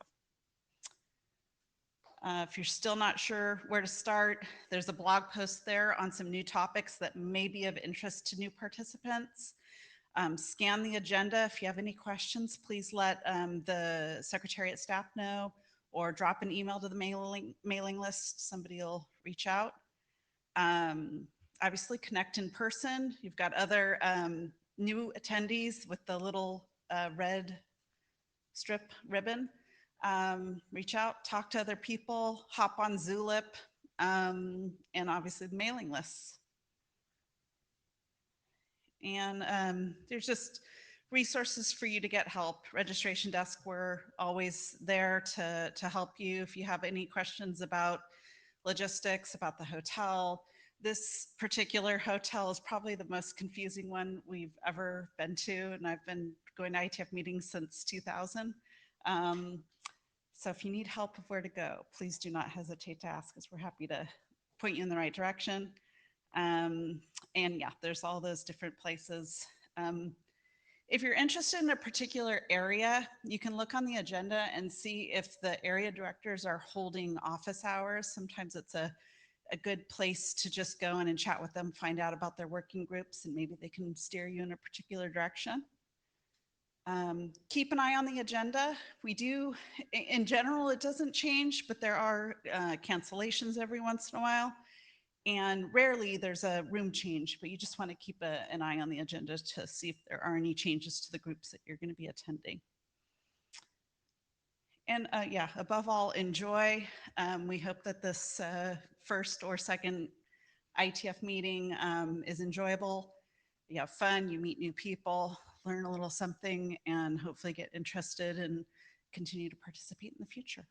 if you're still not sure where to start, there's a blog post there on some new topics that may be of interest to new participants. Scan the agenda. If you have any questions, please let the Secretariat staff know, or drop an email to the mailing list. Somebody will reach out. Obviously connect in person. You've got other new attendees with the little red strip ribbon. Reach out, talk to other people, hop on Zulip, and obviously the mailing lists. And there's just resources for you to get help. Registration desk, we're always there to help you if you have any questions about logistics, about the hotel. This particular hotel is probably the most confusing one we've ever been to, and I've been going to IETF meetings since 2000. So if you need help of where to go, please do not hesitate to ask us. We're happy to point you in the right direction. And yeah, there's all those different places. If you're interested in a particular area, you can look on the agenda and see if the area directors are holding office hours. Sometimes it's a good place to just go in and chat with them, find out about their working groups, and maybe they can steer you in a particular direction. Keep an eye on the agenda. We do, in general, it doesn't change, but there are cancellations every once in a while. And rarely there's a room change, but you just want to keep an eye on the agenda to see if there are any changes to the groups that you're going to be attending. And yeah, above all, enjoy. We hope that this first or second IETF meeting is enjoyable. You have fun, you meet new people, learn a little something, and hopefully get interested and continue to participate in the future.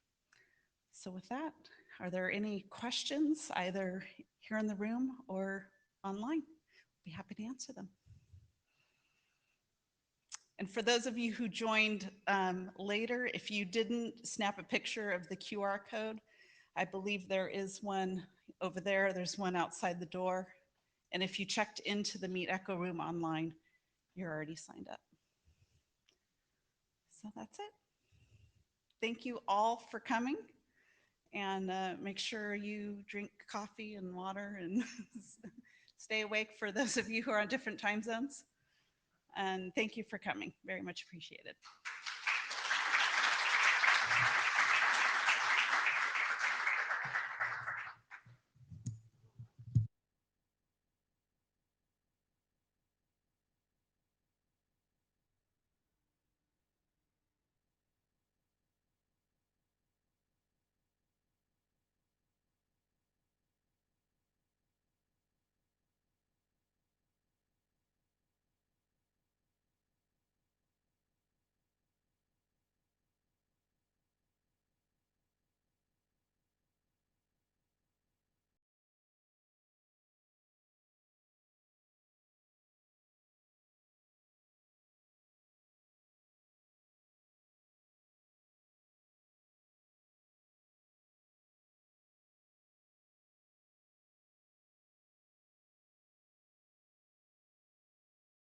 So with that, are there any questions either here in the room or online? I'd be happy to answer them. And for those of you who joined later, if you didn't snap a picture of the QR code, I believe there is one over there. There's one outside the door. And if you checked into the Meet Echo room online, you're already signed up. So that's it. Thank you all for coming. And make sure you drink coffee and water and stay awake for those of you who are on different time zones. And thank you for coming. Very much appreciated.